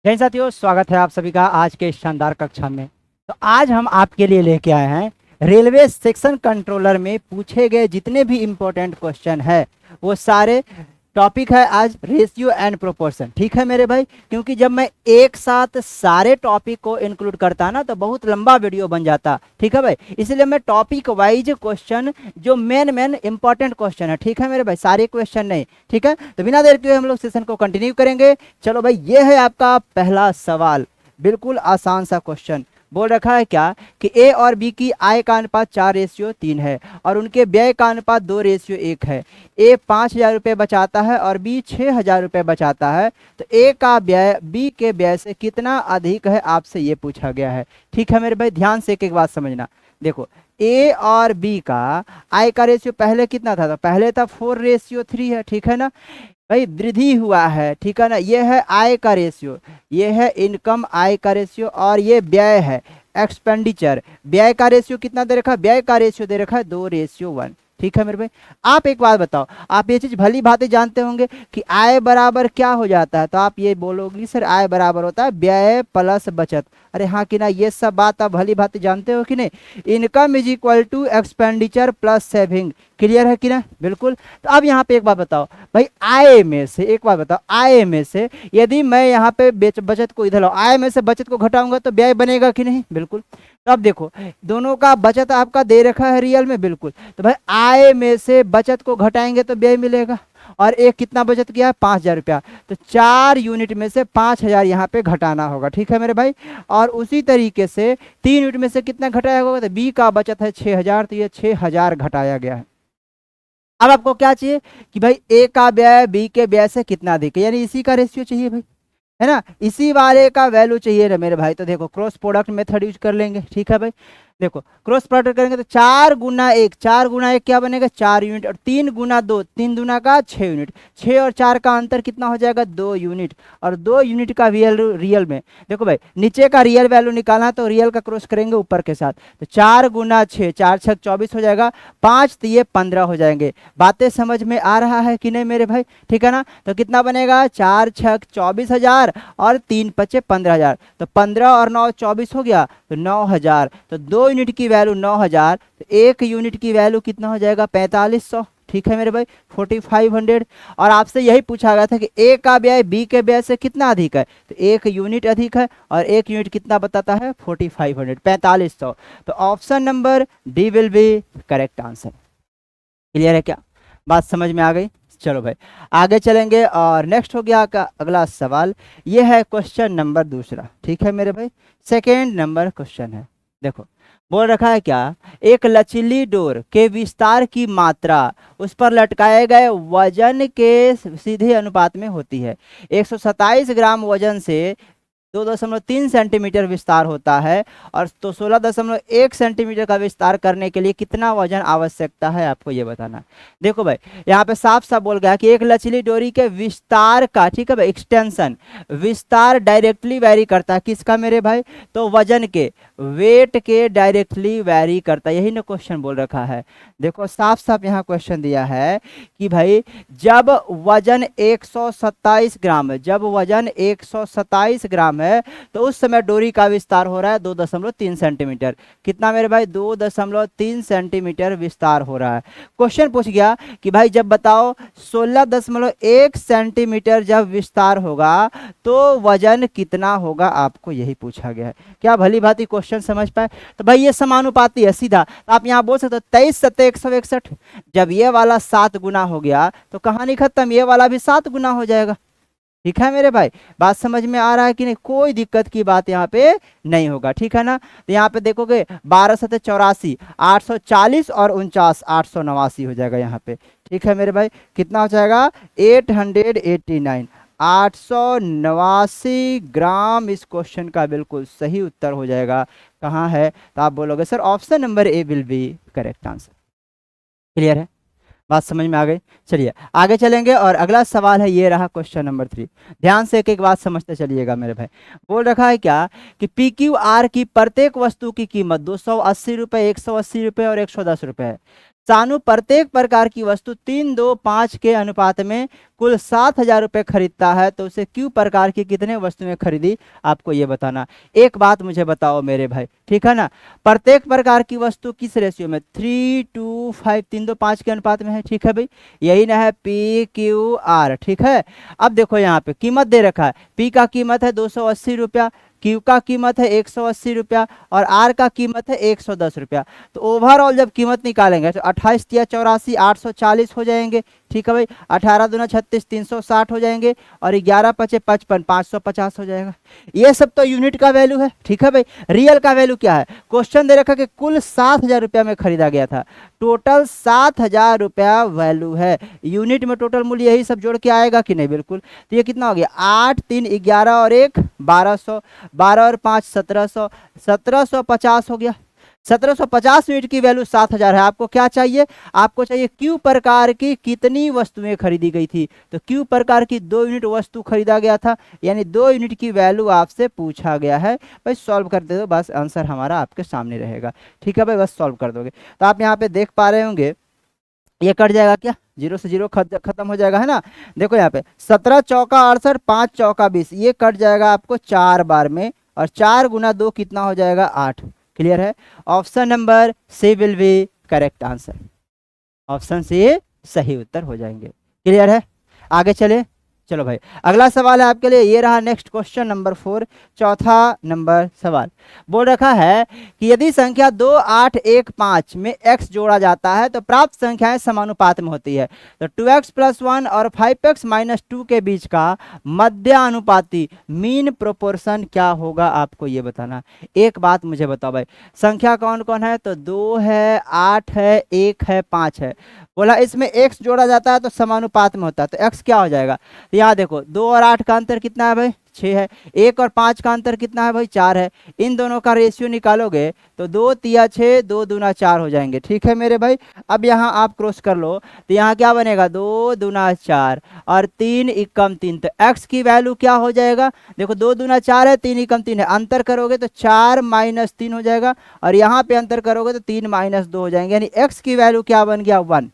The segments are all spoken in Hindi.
जय साथियों, स्वागत है आप सभी का आज के इस शानदार कक्षा में। तो आज हम आपके लिए लेके आए हैं रेलवे सेक्शन कंट्रोलर में पूछे गए जितने भी इम्पोर्टेंट क्वेश्चन है वो सारे टॉपिक है आज रेशियो एंड प्रोपोर्शन। ठीक है मेरे भाई, क्योंकि जब मैं एक साथ सारे टॉपिक को इंक्लूड करता ना तो बहुत लंबा वीडियो बन जाता। ठीक है भाई, इसलिए मैं टॉपिक वाइज क्वेश्चन जो मेन इंपॉर्टेंट क्वेश्चन है, ठीक है मेरे भाई, सारे क्वेश्चन नहीं। ठीक है, तो बिना देर किए हम लोग सेशन को कंटिन्यू करेंगे। चलो भाई, ये है आपका पहला सवाल, बिल्कुल आसान सा क्वेश्चन। बोल रखा है क्या कि ए और बी की आय का अनुपात 4:3 है और उनके व्यय का अनुपात 2:1 है। ए 5,000 रुपये बचाता है और बी 6,000 रुपये बचाता है, तो ए का व्यय बी के व्यय से कितना अधिक है, आपसे ये पूछा गया है। ठीक है मेरे भाई, ध्यान से एक बात समझना। देखो, ए और बी का आय का रेशियो पहले कितना था? तो पहले था 4:3 है। ठीक है ना भाई, वृद्धि हुआ है। ठीक है ना, ये है आय का रेशियो, ये है इनकम आय का रेशियो, और ये व्यय है एक्सपेंडिचर। व्यय का रेशियो कितना दे रखा है? व्यय का रेशियो दे रखा है 2:1। ठीक है मेरे भाई, आप एक बात बताओ, आप ये चीज भली भांति जानते होंगे कि आय बराबर क्या हो जाता है? तो आप ये बोलोगे सर आय बराबर होता है व्यय प्लस बचत। अरे हाँ कि ना, ये सब बात आप भली भांति जानते हो कि नहीं? Income is equal to expenditure plus saving. Clear है कि ना? बिल्कुल। तो अब यहाँ पे एक बात बताओ भाई, आय में से एक बात बताओ, आय में से यदि मैं यहाँ पे बचत को इधर लाऊं, आय में से बचत को घटाऊंगा तो व्यय बनेगा कि नहीं? बिल्कुल। तो अब देखो, दोनों का बचत आपका दे रखा है रियल में, बिल्कुल। तो भाई आय में से बचत को घटाएंगे तो व्यय मिलेगा, और एक कितना बचत किया है? 5,000 रुपया। तो 4 यूनिट में से 5,000 यहाँ पे घटाना होगा। ठीक है मेरे भाई, और उसी तरीके से 3 यूनिट में से कितना घटाया होगा? तो बी का बचत है 6,000, तो ये 6,000 घटाया गया है। अब आपको क्या चाहिए कि भाई ए का व्यय बी के व्यय से कितना अधिक है, यानी इसी का रेशियो चाहिए भाई, है ना, इसी वाले का वैल्यू चाहिए ना मेरे भाई। तो देखो, क्रॉस प्रोडक्ट मेथड यूज कर लेंगे। ठीक है भाई, देखो क्रॉस प्रोडक्ट करेंगे तो 4 गुना 1 क्या बनेगा? 4 यूनिट, और 3 गुना 2, 3 दूना का 6 यूनिट। 6 और 4 का अंतर कितना हो जाएगा? 2 यूनिट, और 2 यूनिट का रियल में देखो भाई, नीचे का रियल वैल्यू निकालना तो रियल का क्रॉस करेंगे ऊपर के साथ। तो 4 गुना 6, 4 6 24 हो जाएगा, 5 तो ये 15 हो जाएंगे। बातें समझ में आ रहा है कि नहीं मेरे भाई? ठीक है ना, तो कितना बनेगा? 4 6 24,000 और 3 5 15,000, तो 15 और 9 24 हो गया, तो 9,000। तो 2 यूनिट की वैल्यू 9,000, तो 1 यूनिट की वैल्यू कितना हो जाएगा? 4500। ठीक है मेरे भाई, 4500। और आपसे यही पूछा गया था कि ए का व्यय बी के व्यय से कितना अधिक है? तो 1 यूनिट अधिक है, और 1 यूनिट कितना बताता है? 4500, 4500। तो option number D will be correct answer. Clear है क्या? बात समझ में आ गई? चलो भाई, आगे चलेंगे, और नेक्स्ट हो गया का अगला सवाल। ये है क्वेश्चन नंबर दूसरा। ठीक है मेरे भाई, सेकेंड नंबर क्वेश्चन है। देखो, बोल रखा है क्या, एक लचीली डोर के विस्तार की मात्रा उस पर लटकाए गए वजन के सीधे अनुपात में होती है। 127 ग्राम वजन से 2.3 सेंटीमीटर विस्तार होता है, और तो 16.1 सेंटीमीटर का विस्तार करने के लिए कितना वजन आवश्यकता है, आपको ये बताना। देखो भाई, यहाँ पे साफ साफ बोल गया कि एक लचीली डोरी के विस्तार का, ठीक है भाई, एक्सटेंशन, विस्तार डायरेक्टली वैरी करता है। किसका मेरे भाई? तो वजन के, वेट के डायरेक्टली वैरी करता है। यही ना क्वेश्चन बोल रखा है। देखो साफ साफ यहाँ क्वेश्चन दिया है कि भाई जब वजन 127 ग्राम है, जब वजन 127 ग्राम है, तो उस समय डोरी का विस्तार हो रहा है 2.3 सेंटीमीटर। कितना मेरे भाई? 2.3 सेंटीमीटर विस्तार हो रहा है। क्वेश्चन पूछ गया कि भाई जब बताओ 16.1 सेंटीमीटर जब विस्तार होगा तो वजन कितना होगा, आपको यही पूछा गया है। क्या भली भांति क्वेश्चन समझ पाए? तो भाई ये समानुपाती है सीधा, तो आप यहाँ बोल सकते हो 23 सत्ते 161। जब ये वाला 7 गुना हो गया तो कहानी खत्म, ये वाला भी 7 गुना हो जाएगा। ठीक है मेरे भाई, बात समझ में आ रहा है कि नहीं? कोई दिक्कत की बात यहाँ पे नहीं होगा। ठीक है ना, तो यहाँ पे देखोगे 12 सत्ते 84, 840 और 49 889 हो जाएगा यहाँ पे। ठीक है मेरे भाई, कितना हो जाएगा? 889, 889 ग्राम इस क्वेश्चन का बिल्कुल सही उत्तर हो जाएगा। कहाँ है? तो आप बोलोगे sir option number A will be correct answer. Clear है? बात समझ में आ गई? चलिए आगे चलेंगे, और अगला सवाल है, ये रहा क्वेश्चन नंबर 3। ध्यान से एक एक बात समझते चलिएगा मेरे भाई। बोल रखा है क्या कि पी क्यू आर की प्रत्येक वस्तु की कीमत 280 रुपये, 180 रुपये और 110 रुपये है। सानू प्रत्येक प्रकार की वस्तु 3, 2, 5 के अनुपात में कुल 7,000 रुपये खरीदता है, तो उसे क्यू प्रकार की कितने वस्तुएं खरीदी, आपको ये बताना। एक बात मुझे बताओ मेरे भाई, ठीक है ना, प्रत्येक प्रकार की वस्तु किस रेशियो में, 3:5, 3, 2, 5 के अनुपात में है, ठीक है भाई, यही ना है पी क्यू आर, ठीक है। अब देखो यहाँ पे कीमत दे रखा है, पी का कीमत है 280 रुपया, क्यू का कीमत है 180 रुपया और आर का कीमत है 110 रुपया। तो ओवरऑल जब कीमत निकालेंगे तो 28 या 84 840 हो जाएंगे, ठीक है भाई, 18 दूना 36 360 हो जाएंगे और 11 पचे 55 550 हो जाएगा। ये सब तो यूनिट का वैल्यू है, ठीक है भाई। रियल का वैल्यू क्या है, क्वेश्चन दे रखा कि कुल 7,000 रुपया में खरीदा गया था, टोटल 7,000 रुपया वैल्यू है। यूनिट में टोटल मूल्य यही सब जोड़ के आएगा कि नहीं, बिल्कुल। तो ये कितना हो गया, 8, 3, 11 और 1 1200, 12 और 5 1700, 1750 हो गया। 1750 यूनिट की वैल्यू 7,000 है। आपको क्या चाहिए, आपको चाहिए क्यू प्रकार की कितनी वस्तुएं खरीदी गई थी, तो क्यू प्रकार की 2 यूनिट वस्तु खरीदा गया था, यानी 2 यूनिट की वैल्यू आपसे पूछा गया है। भाई सॉल्व कर दे दो, बस आंसर हमारा आपके सामने रहेगा, ठीक है भाई, बस सॉल्व कर दोगे। तो आप यहाँ पे देख पा रहे होंगे ये कट जाएगा क्या, 0 से 0 खत्म हो जाएगा, है ना। देखो यहाँ पे 17 चौका 68, 5 चौका 20, ये कट जाएगा आपको 4 बार में, और 4 गुना 2 कितना हो जाएगा, 8। क्लियर है, option number C will be correct answer, option C सही उत्तर हो जाएंगे। क्लियर है, आगे चले। चलो भाई अगला सवाल है आपके लिए, ये रहा नेक्स्ट क्वेश्चन नंबर 4, चौथा नंबर सवाल। बोल रखा है कि यदि संख्या 2, 8, 1, 5 में x जोड़ा जाता है तो प्राप्त संख्याएं समानुपात में होती है। तो 2x + 1 और 5x - 2 के बीच का मध्यानुपाती मीन प्रोपोर्शन क्या होगा, आपको ये बताना। एक बात मुझे बताओ भाई, संख्या कौन कौन है, तो 2 है, 8 है, 1 है, 5 है। बोला इसमें x जोड़ा जाता है तो समानुपात में होता है, तो x क्या हो जाएगा, यहाँ देखो 2 और 8 का अंतर कितना है भाई, 6 है। 1 और 5 का अंतर कितना है भाई, 4 है। इन दोनों का रेशियो निकालोगे तो 2 तिया 6, 2 दूना 4 हो जाएंगे, ठीक है मेरे भाई। अब यहाँ आप क्रॉस कर लो तो यहाँ क्या बनेगा, 2 दूना 4 और 3 एकम 3, तो x की वैल्यू क्या हो जाएगा, देखो 2 दूना 4 है, 3 एकम 3 है, अंतर करोगे तो 4 - 3 हो जाएगा, और यहाँ पे अंतर करोगे तो 3 - 2 हो जाएंगे, यानी x की वैल्यू क्या बन गया, 1।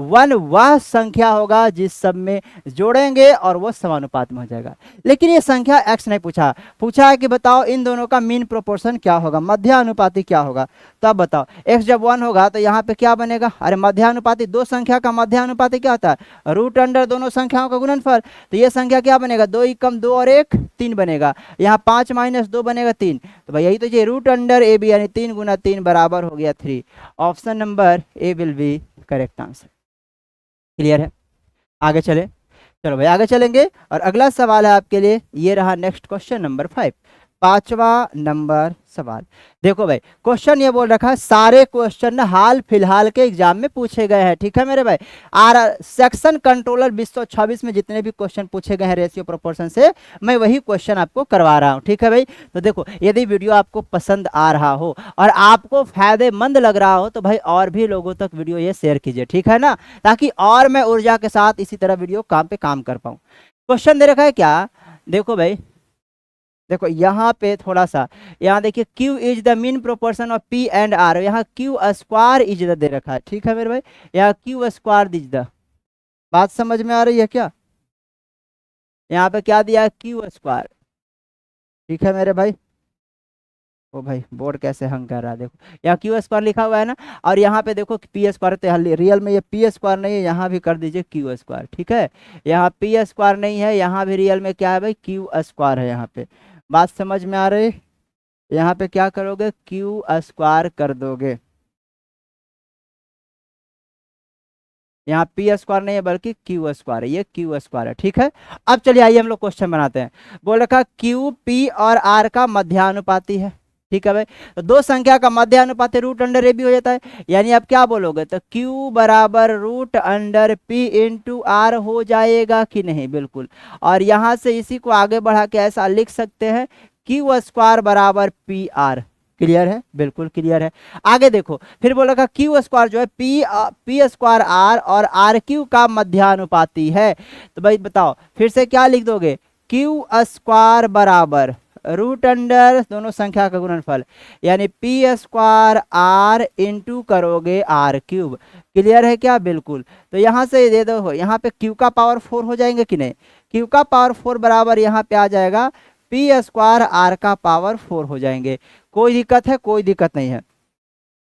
1 वह संख्या होगा जिस सब में जोड़ेंगे और वो समानुपात में हो जाएगा। लेकिन ये संख्या x नहीं पूछा, पूछा है कि बताओ इन दोनों का मीन प्रोपोर्शन क्या होगा, मध्यानुपाती क्या होगा। तो अब बताओ x जब 1 होगा तो यहाँ पे क्या बनेगा, अरे मध्यानुपाती, दो संख्या का मध्यानुपाती क्या होता है, रूट अंडर दोनों संख्याओं का गुणनफल। तो ये संख्या क्या बनेगा, 2 एकम 2 और 1 3 बनेगा, यहाँ 5 - 2 बनेगा 3। तो भाई यही तो ये रूट अंडर ए बी, यानी 3 गुना 3 बराबर हो गया 3। Option number A will be correct answer. Clear है, आगे चले। चलो भाई आगे चलेंगे, और अगला सवाल है आपके लिए, ये रहा नेक्स्ट क्वेश्चन नंबर 5, पांचवा नंबर सवाल। देखो भाई क्वेश्चन ये बोल रखा है, सारे क्वेश्चन हाल फिलहाल के एग्जाम में पूछे गए हैं, ठीक है मेरे भाई। सेक्शन कंट्रोलर 226 में जितने भी क्वेश्चन पूछे गए हैं रेशियो प्रोपोर्शन से, मैं वही क्वेश्चन आपको करवा रहा हूँ, ठीक है भाई। तो देखो यदि वीडियो आपको पसंद आ रहा हो और आपको फायदेमंद लग रहा हो तो भाई और भी लोगों तक वीडियो ये शेयर कीजिए, ठीक है ना, ताकि और मैं ऊर्जा के साथ इसी तरह वीडियो काम पे काम कर पाऊँ। क्वेश्चन दे रखा है क्या, देखो भाई, देखो यहाँ पे थोड़ा सा, यहाँ देखिए Q is the mean proportion of P and R, यहाँ Q square is the they रखा है, ठीक है मेरे भाई, यहाँ Q स्क्वायर इज द, बात समझ में आ रही है क्या, यहाँ पे क्या दिया है, Q स्क्वायर, ठीक है मेरे भाई। ओ भाई बोर्ड कैसे हंग कर रहा है, देखो यहाँ Q स्क्वायर लिखा हुआ है ना, और यहाँ पे देखो P स्क्वायर, तो रियल में ये P स्क्वायर नहीं है, यहाँ भी कर दीजिए Q स्क्वायर, ठीक है। यहाँ P स्क्वायर नहीं है, यहाँ भी रियल में क्या है भाई, Q स्क्वायर है, यहाँ पे बात समझ में आ रही। यहाँ पे क्या करोगे, Q स्क्वायर कर दोगे, यहाँ P स्क्वायर नहीं है बल्कि Q स्क्वायर है, ये Q स्क्वायर है, ठीक है। अब चलिए आइए हम लोग क्वेश्चन बनाते हैं। बोल रखा Q P और R का मध्यानुपाती है, ठीक है भाई। तो दो संख्या का मध्यानुपाती रूट अंडर ए बी हो जाता है, यानी आप क्या बोलोगे, तो Q बराबर root under P into R हो जाएगा कि नहीं, बिल्कुल। और यहाँ से इसी को आगे बढ़ा के ऐसा लिख सकते हैं, Q स्क्वायर बराबर पी आर। क्लियर है, बिल्कुल क्लियर है। आगे देखो फिर बोलेगा Q स्क्वायर जो है पी स्क्वायर आर और आर क्यू का मध्यानुपाती है। तो भाई बताओ फिर से क्या लिख दोगे, Q स्क्वायर बराबर रूट अंडर दोनों संख्या का गुणनफल, यानी पी स्क्वायर आर इंटू करोगे आर क्यूब। क्लियर है क्या? बिल्कुल। तो यहाँ से दे दो, यहाँ पे क्यू का पावर 4 हो जाएंगे कि नहीं? क्यू का पावर 4 बराबर यहाँ पे आ जाएगा पी स्क्वायर आर का पावर 4 हो जाएंगे। कोई दिक्कत है? कोई दिक्कत नहीं है।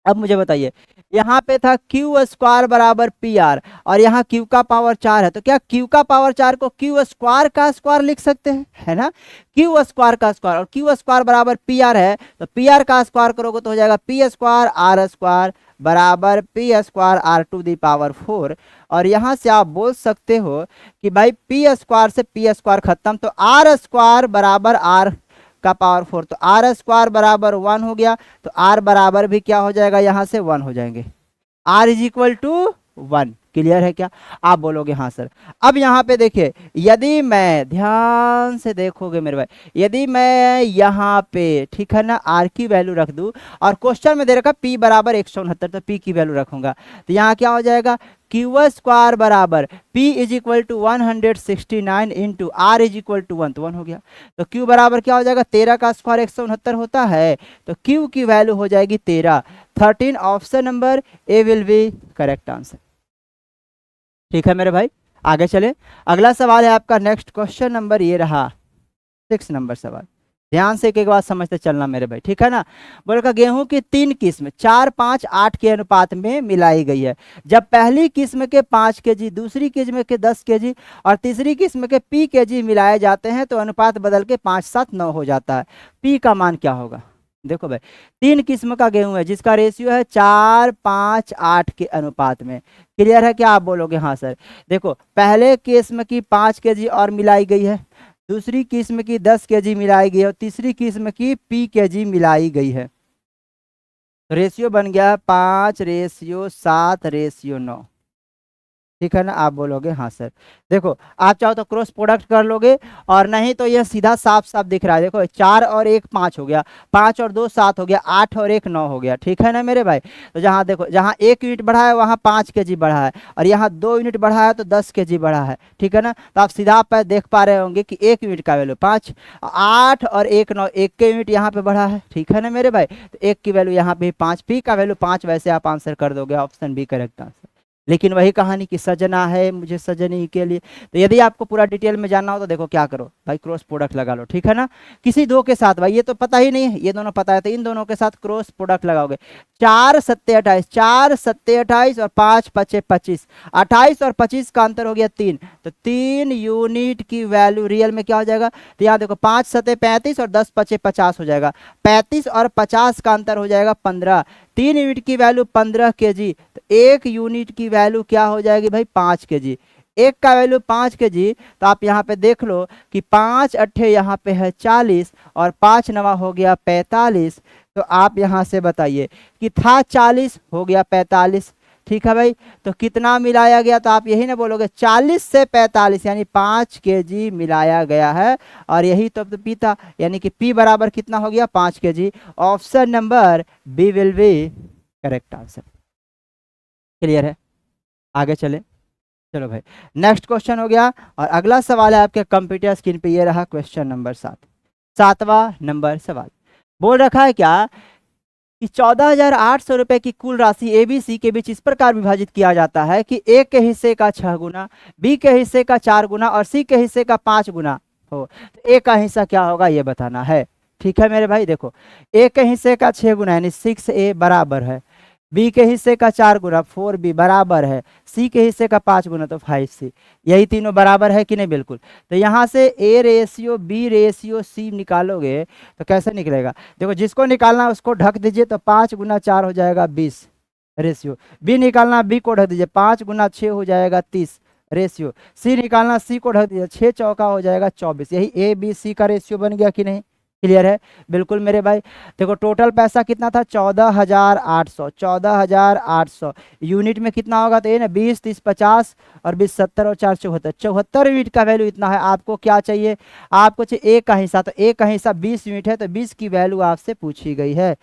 अब मुझे बताइए, यहाँ पे था क्यू स्क्वायर बराबर पी आर और यहाँ क्यू का पावर 4 है, तो क्या क्यू का पावर 4 को क्यू स्क्वायर का स्क्वायर लिख सकते हैं, है ना? क्यू स्क्वायर का स्क्वायर, और क्यू स्क्वायर बराबर पी आर है, तो पी आर का स्क्वायर करोगे तो हो जाएगा पी स्क्वायर आर स्क्वायर बराबर P square R to the power 4। और यहाँ से आप बोल सकते हो कि भाई पी स्क्वायर से पी स्क्वायर खत्म, तो आर स्क्वायर बराबर आर का पावर 4, तो आर स्क्वायर बराबर 1 हो गया, तो आर बराबर भी क्या हो जाएगा? यहाँ से 1 हो जाएंगे। R is equal to 1। Clear है क्या? आप बोलोगे हाँ सर। अब यहाँ पे देखिए, यदि मैं, ध्यान से देखोगे मेरे भाई, यदि मैं यहाँ पे, ठीक है ना, आर की वैल्यू रख दूं और क्वेश्चन में दे रखा पी बराबर 169, तो पी की वैल्यू रखूंगा, तो यहाँ क्या हो जाएगा? क्यू स्क्वायर बराबर P is equal to 169 into R is equal to 1, तो 1 हो गया। तो क्यू बराबर क्या हो जाएगा? 13 का स्क्वायर 169 होता है, तो क्यू की वैल्यू हो जाएगी 13। 13 option number A will be correct answer. ठीक है मेरे भाई, आगे चले। अगला सवाल है आपका, नेक्स्ट क्वेश्चन नंबर ये रहा 6 नंबर सवाल। ध्यान से एक बात समझते चलना मेरे भाई, ठीक है ना। बोलेगा गेहूं की 3 किस्म 4, 5, 8 के अनुपात में मिलाई गई है। जब पहली किस्म के 5 kg, दूसरी किस्म के 10 kg और तीसरी किस्म के पी kg मिलाए जाते हैं तो अनुपात बदल के 5, 7, 9 हो जाता है। पी का मान क्या होगा? देखो भाई, 3 किस्म का गेहूं है जिसका रेशियो है 4, 5, 8 के अनुपात में। क्लियर है क्या? आप बोलोगे हाँ सर। देखो, पहले किस्म की 5 kg और मिलाई गई है, दूसरी किस्म की 10 kg मिलाई गई है और तीसरी किस्म की पी kg मिलाई गई है। रेशियो बन गया 5:7:9। ठीक है ना? आप बोलोगे हाँ सर। देखो, आप चाहो तो क्रॉस प्रोडक्ट कर लोगे और नहीं तो यह सीधा साफ साफ दिख रहा है। देखो, 4 और 1 5 हो गया, 5 और 2 7 हो गया, 8 और 1 9 हो गया। ठीक है ना मेरे भाई? तो जहाँ देखो, जहाँ 1 यूनिट बढ़ा है वहाँ 5 kg बढ़ा है और यहाँ 2 यूनिट बढ़ा है तो 10 kg बढ़ा है। ठीक है ना? तो आप सीधा आप देख पा रहे होंगे कि 1 यूनिट का वैल्यू 5, 8 और 1 9, 1 के यूनिट यहाँ पे बढ़ा है। ठीक है ना मेरे भाई? तो 1 की वैल्यू यहाँ पे 5, पी का वैल्यू 5, वैसे आप आंसर कर दोगे, ऑप्शन बी करेक्ट आंसर। लेकिन वही कहानी कि सजना है मुझे सजनी के लिए। तो यदि आपको पूरा डिटेल में जानना हो तो देखो क्या करो भाई, क्रॉस प्रोडक्ट लगा लो। ठीक है ना? किसी दो के साथ, भाई ये तो पता ही नहीं है, ये दोनों पता है, तो इन दोनों के साथ क्रॉस प्रोडक्ट लगाओगे। 4 7 28, 4 7 28 और 5 5 25, 28 और 25 का अंतर हो गया 3, तो 3 यूनिट की वैल्यू रियल में क्या हो जाएगा? तो यहाँ देखो, 5 7 35 और 10 5 50 हो जाएगा, 35 और 50 का अंतर हो जाएगा 15, 3 यूनिट की वैल्यू 15 kg, तो 1 यूनिट की वैल्यू क्या हो जाएगी भाई? 5 kg। 1 का वैल्यू 5 kg, तो आप यहाँ पे देख लो कि 5 अट्ठे यहाँ पे है 40 और 5 नवा हो गया 45। तो आप यहाँ से बताइए कि था 40 हो गया 45। ठीक है भाई? तो कितना मिलाया गया? तो आप यही ना बोलोगे 40 से 45 यानी 5 kg मिलाया गया है, और यही तो पी था, यानी कि पी बराबर कितना हो गया? 5 kg। Option number B will be correct answer. Clear है? आगे चले। चलो भाई, नेक्स्ट क्वेश्चन हो गया और अगला सवाल है आपके कंप्यूटर स्क्रीन पे, ये रहा क्वेश्चन नंबर 7, 7वां नंबर सवाल। बोल रखा है क्या कि 14,800 रुपए की कुल राशि ए बी सी के बीच इस प्रकार विभाजित किया जाता है कि ए के हिस्से का 6 गुना, बी के हिस्से का 4 गुना और सी के हिस्से का 5 गुना हो, तो ए का हिस्सा क्या होगा ये बताना है। ठीक है मेरे भाई? देखो, ए के हिस्से का 6 गुना यानी 6A बराबर है, बी के हिस्से का 4 गुना 4B बराबर है, सी के हिस्से का 5 गुना तो 5C। यही तीनों बराबर है कि नहीं? बिल्कुल। तो यहाँ से A ratio B ratio C निकालोगे तो कैसे निकलेगा? देखो, जिसको निकालना है उसको ढक दीजिए, तो 5 गुना 4 हो जाएगा 20 रेशियो, बी निकालना बी को ढक दीजिए, 5 गुना 6 हो जाएगा 30 रेशियो, सी निकालना सी को ढक दीजिए, 6 चौका हो जाएगा 24। यही ए बी सी का रेशियो बन गया कि नहीं? क्लियर है? बिल्कुल मेरे भाई। देखो, टोटल पैसा कितना था? 14,800, 14,800 यूनिट में कितना होगा? तो ये ना 20 30 50 और 20 70 और 4 74, 74 यूनिट का वैल्यू इतना है। आपको क्या चाहिए? आपको चाहिए ए का हिस्सा, तो ए का हिस्सा 20 यूनिट है, तो 20 की वैल्यू आपसे पूछी गई है।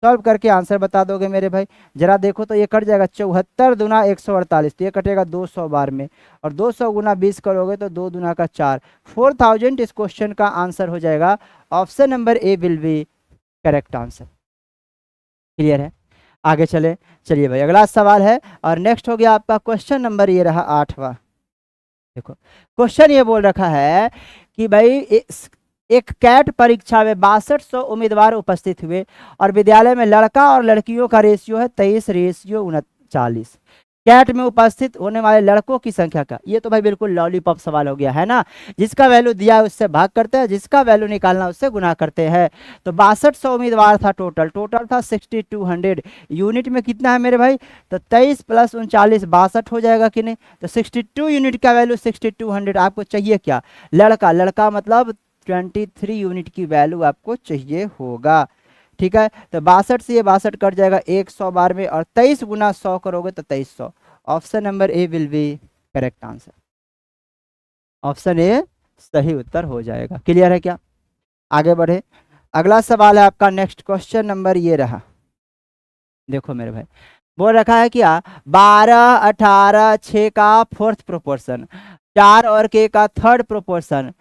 सॉल्व करके आंसर बता दोगे मेरे भाई। जरा देखो तो ये कट जाएगा, 74 दूना 148, तो ये कटेगा 200 बार में, और 200 गुना 20 करोगे तो 2 दूना का 4, 4000 इस क्वेश्चन का आंसर हो जाएगा। Option number A will be correct answer. Clear है? आगे चले, चलिए भाई अगला सवाल है, और नेक्स्ट हो गया आपका क्वेश्चन नंबर ये रहा 8वां। देखो क्वेश्चन ये बोल रखा है कि भाई एक कैट परीक्षा में 6200 उम्मीदवार उपस्थित हुए और विद्यालय में लड़का और लड़कियों का रेशियो है 23:39। कैट में उपस्थित होने वाले लड़कों की संख्या का, ये तो भाई बिल्कुल लॉलीपॉप सवाल हो गया है ना, जिसका वैल्यू दिया है उससे भाग करते हैं, जिसका वैल्यू निकालना उससे गुना करते हैं। तो 6200 उम्मीदवार था, टोटल था 6200। यूनिट में कितना है मेरे भाई, तो 23 + 39 62 हो जाएगा कि नहीं। तो 62 यूनिट का वैल्यू 6200। आपको चाहिए क्या, लड़का मतलब 23 यूनिट की वैल्यू आपको चाहिए होगा। ठीक है, तो 62 से ये 62 कट जाएगा 100 बार में, और 23 गुना 100 करोगे तो 2300। Option number A will be correct answer. Option A सही उत्तर हो जाएगा। क्लियर है क्या? आगे बढ़े, अगला सवाल है आपका नेक्स्ट क्वेश्चन नंबर ये रहा। देखो मेरे भाई बोल रखा है क्या, 12, 18, 6 का फोर्थ प्रोपोर्शन 4 और के का थर्ड प्रोपोर्शन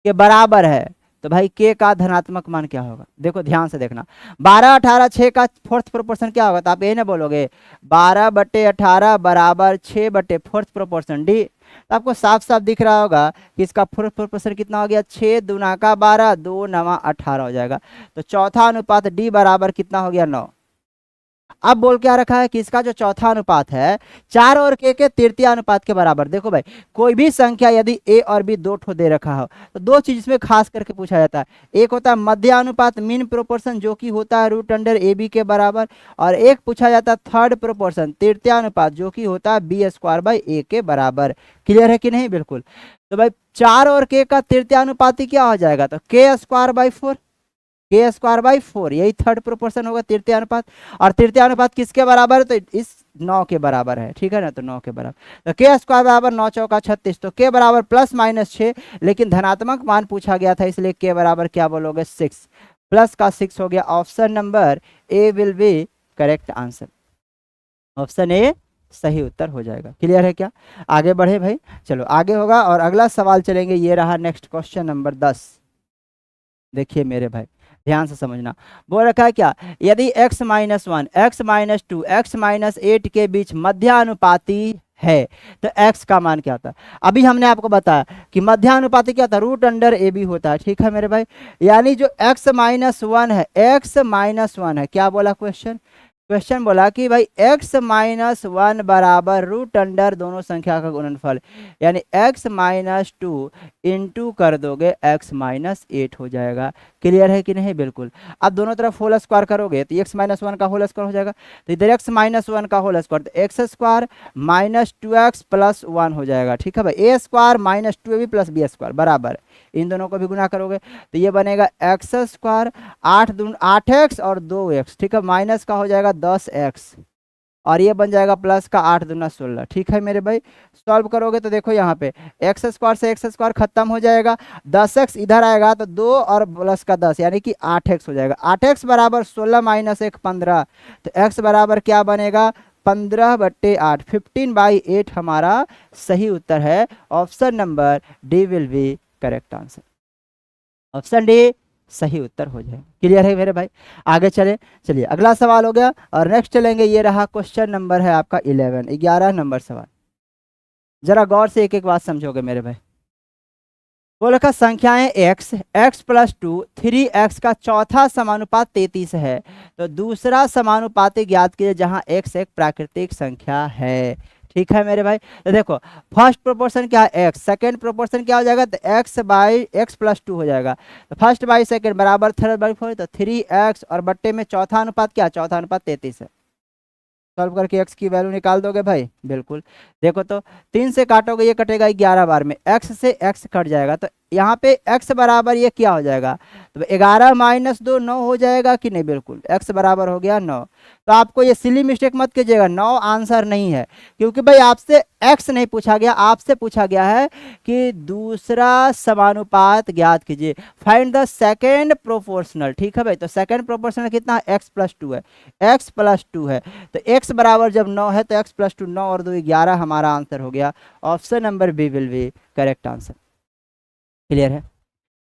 के बराबर है, तो भाई के का धनात्मक मान क्या होगा। देखो ध्यान से देखना, 12, 18, 6 का फोर्थ प्रोपोर्शन क्या होगा, तो आप ये ना बोलोगे 12/18 बराबर 6/4 प्रोपोर्शन डी। तो आपको साफ साफ दिख रहा होगा कि इसका फोर्थ प्रोपोर्शन कितना हो गया, 6 दूना का 12, 2 9 18 हो जाएगा। तो चौथा अनुपात डी बराबर कितना हो गया, 9। अब बोल क्या रखा है कि इसका जो चौथा अनुपात है 4 और के तृतीय अनुपात के बराबर। देखो भाई कोई भी संख्या यदि ए और बी दो ठो दे रखा हो तो दो चीज इसमें खास करके पूछा जाता है। एक होता है मध्य अनुपात मीन प्रोपोर्शन जो कि होता है √ए बी के बराबर, और एक पूछा जाता है थर्ड प्रोपोर्शन तृतीय अनुपात जो कि होता है b² a के बराबर। क्लियर है कि नहीं? बिल्कुल। तो भाई 4 और के का तृतीय अनुपाती क्या हो जाएगा, तो k²/4, k²/4 यही थर्ड प्रोपोर्शन होगा तृतीय अनुपात। और तृतीय अनुपात किसके बराबर है, तो इस 9 के बराबर है। ठीक है ना, तो 9 के बराबर, तो k² बराबर 9 चौका 36, तो k बराबर +-6, लेकिन धनात्मक मान पूछा गया था इसलिए k बराबर क्या बोलोगे, 6, प्लस का 6 हो गया। Option number A will be correct answer. Option A सही उत्तर हो जाएगा। क्लियर है क्या? आगे बढ़े भाई, चलो आगे होगा, और अगला सवाल चलेंगे, ये रहा नेक्स्ट क्वेश्चन नंबर 10। देखिए मेरे भाई ध्यान से समझना, बोल रखा है क्या, यदि x-1, x-2, x-8 के बीच मध्यानुपाती है तो x का मान क्या होता है। अभी हमने आपको बताया कि मध्यानुपाती क्या होता है, √a/b होता है। ठीक है मेरे भाई, यानी जो x-1 है, x-1 है, क्या बोला क्वेश्चन बोला कि भाई x-1 बराबर √, दोनों संख्या का गुणनफल, यानी x-2 इंटू कर दोगे x-8 हो जाएगा। क्लियर है कि नहीं? बिल्कुल। अब दोनों तरफ होल स्क्वायर करोगे तो x-1 का होल स्क्वायर हो जाएगा, तो इधर x-1 का होल स्क्वायर, तो x² - 2x + 1 हो जाएगा। ठीक है भाई, a² - 2ab + b² बराबर, इन दोनों को भी गुना करोगे तो ये बनेगा x², 8x और 2x। ठीक है, माइनस का हो जाएगा 10x, और ये बन जाएगा प्लस का 8 दूना 16। ठीक है मेरे भाई, सॉल्व करोगे तो देखो यहाँ पे x² से x² खत्म हो जाएगा, 10x इधर आएगा तो 2 और प्लस का 10 यानी कि 8x हो जाएगा। 8x बराबर 16 - 1 15, तो x बराबर क्या बनेगा, 15/8, 15/8 हमारा सही उत्तर है। Option number D will be correct answer. Option D सही उत्तर हो जाए। क्लियर है मेरे भाई? आगे चलिए अगला सवाल हो गया, और नेक्स्ट चलेंगे, ये रहा क्वेश्चन नंबर है आपका 11 नंबर सवाल। जरा गौर से एक एक बात समझोगे मेरे भाई। वो लिखा संख्याएं x + 2 3x का चौथा समानुपात 33 है, तो दूसरा समानुपाती ज्ञात कीजिए जहां x एक प्राकृतिक संख्या है। ठीक है मेरे भाई, तो देखो फर्स्ट प्रोपोर्शन क्या है x, सेकंड प्रोपोर्शन क्या हो जाएगा, तो x + 2 हो जाएगा, तो फर्स्ट बाई सेकंड बराबर थर्ड बाई फोर्थ, तो 3x और बट्टे में चौथा अनुपात क्या, चौथा अनुपात 33 है। सॉल्व करके x की वैल्यू निकाल दोगे भाई, बिल्कुल। देखो तो 3 से काटोगे ये कटेगा 11 बार में, x से x कट जाएगा, तो यहाँ पे x बराबर ये क्या हो जाएगा, तो 11 माइनस 2 9 हो जाएगा कि नहीं, बिल्कुल x बराबर हो गया 9। तो आपको ये सिली मिस्टेक मत कीजिएगा, 9 आंसर नहीं है, क्योंकि भाई आपसे x नहीं पूछा गया, आपसे पूछा गया है कि दूसरा समानुपात ज्ञात कीजिए, फाइंड द सेकेंड प्रोपोर्शनल। ठीक है भाई, तो सेकेंड प्रोपोर्शनल कितना है, x प्लस 2 है, x प्लस 2 है, तो x बराबर जब 9 है तो x प्लस 2 9 और 2 11 हमारा आंसर हो गया। Option number B will be correct answer. Clear है,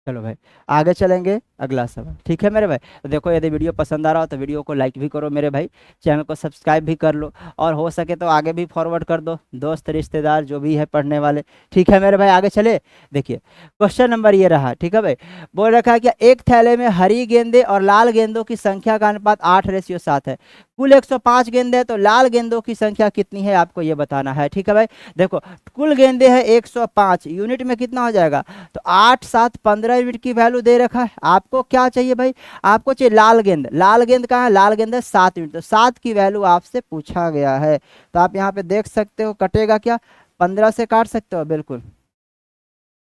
चलो भाई आगे चलेंगे अगला सवाल। ठीक है मेरे भाई, तो देखो यदि वीडियो पसंद आ रहा हो तो वीडियो को लाइक भी करो मेरे भाई, चैनल को सब्सक्राइब भी कर लो, और हो सके तो आगे भी फॉरवर्ड कर दो, दोस्त रिश्तेदार जो भी है पढ़ने वाले। ठीक है मेरे भाई, आगे चले। देखिए क्वेश्चन नंबर ये रहा। ठीक है भाई, बोल रखा है कि एक थैले में हरी गेंदे और लाल गेंदों की संख्या का अनुपात 8:7 है, कुल 105 गेंदे है, तो लाल गेंदों की संख्या कितनी है आपको ये बताना है। ठीक है भाई, देखो कुल गेंदे है 105, यूनिट में कितना हो जाएगा, तो 8 7 15 यूनिट की वैल्यू दे रखा है। आपको क्या चाहिए भाई, आपको चाहिए लाल गेंद, लाल गेंद कहाँ है, लाल गेंद है 7 यूनिट, तो 7 की वैल्यू आपसे पूछा गया है। तो आप यहाँ पे देख सकते हो कटेगा क्या, 15 से काट सकते हो बिल्कुल।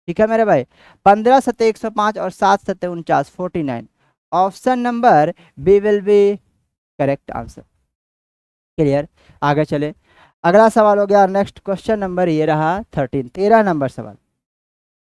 ठीक है मेरे भाई, 15 सत्ते 105 और 7 सत्ते 49 49, option number B will be correct answer. Clear, आगे चले। अगला सवाल हो गया नेक्स्ट क्वेश्चन नंबर ये रहा 13 नंबर सवाल।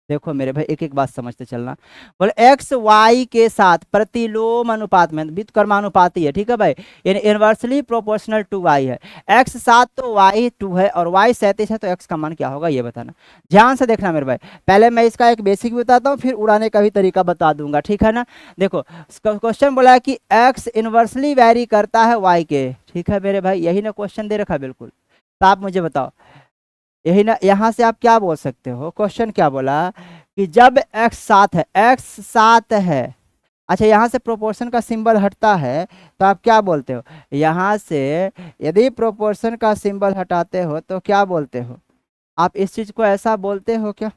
देखो मेरे भाई एक एक बात समझते चलना, बोले एक्स वाई के साथ प्रतिलोम अनुपात में, व्युत्क्रमानुपाती है। ठीक है भाई, यानी इनवर्सली प्रोपोर्शनल टू वाई है, एक्स 7 तो वाई 2 है और वाई 37 है, तो एक्स का मान क्या होगा ये बताना। ध्यान से देखना मेरे भाई, पहले मैं इसका एक बेसिक बताता हूँ, फिर उड़ाने का भी तरीका बता दूंगा। ठीक है ना, देखो क्वेश्चन बोला है कि एक्स इनवर्सली वैरी करता है वाई के। ठीक है मेरे भाई, यही ना क्वेश्चन दे रखा है बिल्कुल, तो आप मुझे बताओ यही ना, यहाँ से आप क्या बोल सकते हो, क्वेश्चन क्या बोला कि जब x 7 है, x 7 है, अच्छा यहाँ से प्रोपोर्शन का सिंबल हटता है तो आप क्या बोलते हो, यहाँ से यदि प्रोपोर्शन का सिंबल हटाते हो तो क्या बोलते हो आप, इस चीज को ऐसा बोलते हो क्या,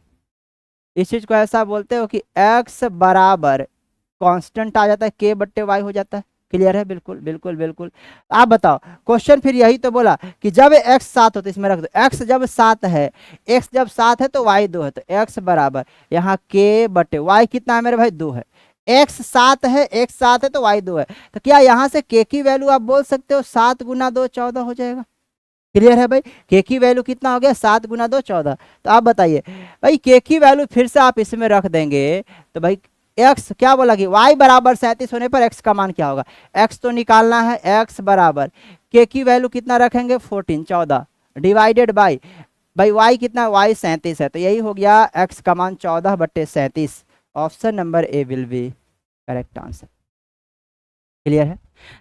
इस चीज को ऐसा बोलते हो कि x बराबर कांस्टेंट आ जाता है, k बट्टे y हो जाता है। क्लियर है, बिल्कुल बिल्कुल बिल्कुल। आप बताओ क्वेश्चन फिर यही तो बोला कि जब x 7 हो तो इसमें रख दो, x जब 7 है, x जब 7 है तो y 2 है, तो x बराबर यहाँ k बटे y कितना है मेरे भाई 2 है, x 7 है, x 7 है तो y 2 है, तो क्या यहाँ से k की वैल्यू आप बोल सकते हो 7 गुना 2 14 हो जाएगा। क्लियर है भाई, के की वैल्यू कितना हो गया 7 गुना 2 14। तो आप बताइए भाई के की वैल्यू फिर से आप इसमें रख देंगे तो भाई x क्या बोला कि y बराबर 37 होने पर x का मान क्या होगा, x तो निकालना है, x बराबर के की वैल्यू कितना रखेंगे 14 14 डिवाइडेड बाई भाई y कितना, y 37 है, तो यही हो गया x का मान 14/37। Option number A will be correct answer. Clear है,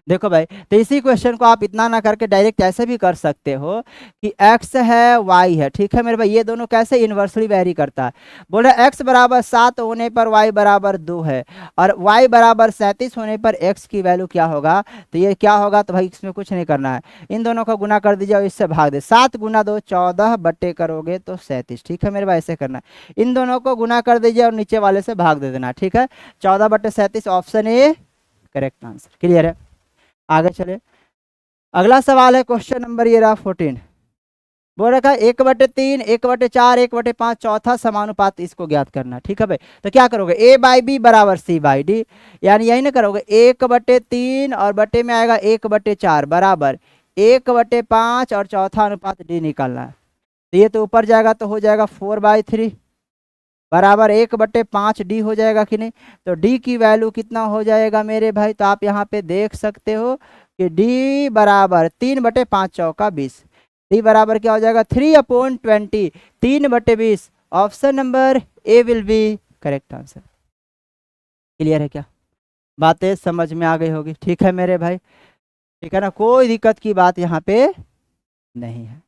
देखो भाई तो इसी क्वेश्चन को आप इतना ना करके डायरेक्ट ऐसे भी कर सकते हो कि x है y है। ठीक है मेरे भाई, ये दोनों कैसे इनवर्सली वैरी करता है, बोल रहे x बराबर 7 होने पर y बराबर 2 है और y बराबर 37 होने पर x की वैल्यू क्या होगा, तो ये क्या होगा, तो भाई इसमें कुछ नहीं करना है, इन दोनों को गुना कर दीजिए और इससे भाग दे, 7 गुना 2 14 बट्टे करोगे तो 37। ठीक है मेरे भाई, ऐसे करना है, इन दोनों को गुना कर दीजिए और नीचे वाले से भाग दे देना। ठीक है, 14/37 option A correct answer. Clear है, आगे चले। अगला सवाल है क्वेश्चन नंबर ये रहा 14, बोल रखा है 1/3 1/4 1/5 चौथा समानुपात इसको ज्ञात करना। ठीक है भाई, तो क्या करोगे a बाई बी बराबर c बाई डी, यानी यही ना करोगे 1/3 और बटे में आएगा 1/4 बराबर 1/5 और चौथा अनुपात d निकालना है, तो ये तो ऊपर जाएगा तो हो जाएगा 4/3 बराबर 1/5 डी हो जाएगा कि नहीं, तो डी की वैल्यू कितना हो जाएगा मेरे भाई, तो आप यहाँ पे देख सकते हो कि डी बराबर 3/5 चौका 20, डी बराबर क्या हो जाएगा 3/20 3/20। Option number A will be correct answer. Clear है क्या, बातें समझ में आ गई होगी। ठीक है मेरे भाई, ठीक है ना, कोई दिक्कत की बात यहाँ पे नहीं है।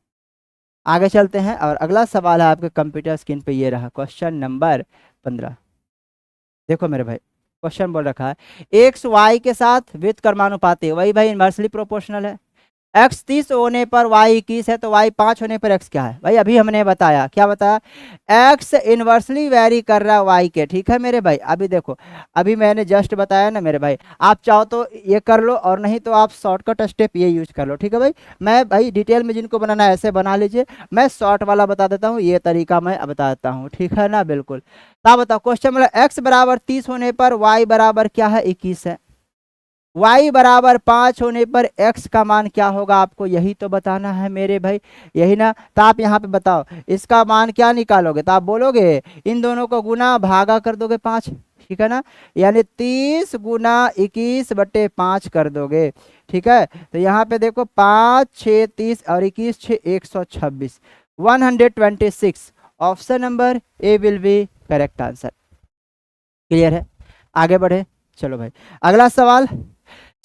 आगे चलते हैं और अगला सवाल है आपके कंप्यूटर स्क्रीन पे ये रहा क्वेश्चन नंबर 15। देखो मेरे भाई क्वेश्चन बोल रखा है एक्स वाई के साथ व्युत्क्रमानुपाती, वही भाई इनवर्सली प्रोपोर्शनल है, x 30 होने पर y 21 है तो y 5 होने पर x क्या है भाई? अभी हमने बताया, क्या बताया? x इनवर्सली वेरी कर रहा है y के, ठीक है मेरे भाई। अभी देखो, अभी मैंने जस्ट बताया ना मेरे भाई, आप चाहो तो ये कर लो और नहीं तो आप शॉर्टकट स्टेप ये यूज कर लो, ठीक है भाई। मैं भाई डिटेल में जिनको बनाना है ऐसे बना लीजिए, मैं शॉर्ट वाला बता देता हूँ, ये तरीका मैं बता देता हूँ, ठीक है ना, बिल्कुल। तो आप बताओ, क्वेश्चन मतलब x बराबर 30 होने पर y बराबर क्या है? 21 है। y बराबर 5 होने पर x का मान क्या होगा? आपको यही तो बताना है मेरे भाई, यही ना। तो आप यहाँ पे बताओ इसका मान क्या निकालोगे? तो आप बोलोगे इन दोनों को गुना भागा कर दोगे 5, ठीक है ना, यानी 30 गुना 21/5 कर दोगे, ठीक है। तो यहाँ पे देखो 5 6 30 और 21 6 126 126, option number A will be correct answer. Clear है? आगे बढ़े, चलो भाई अगला सवाल।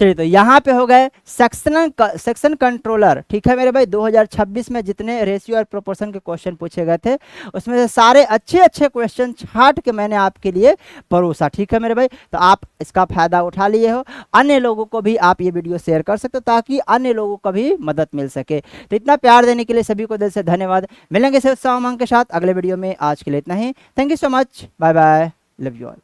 चलिए, तो यहाँ पे हो गए सेक्शन कंट्रोलर, ठीक है मेरे भाई। 2026 में जितने रेशियो और प्रोपोर्शन के क्वेश्चन पूछे गए थे उसमें से सारे अच्छे अच्छे क्वेश्चन छांट के मैंने आपके लिए परोसा, ठीक है मेरे भाई। तो आप इसका फायदा उठा लिए हो, अन्य लोगों को भी आप ये वीडियो शेयर कर सकते हो ताकि अन्य लोगों को भी मदद मिल सके। तो इतना प्यार देने के लिए सभी को दिल से धन्यवाद। मिलेंगे से उत्साह उमंग के साथ अगले वीडियो में। आज के लिए इतना ही। Thank you so much, bye bye, love you all.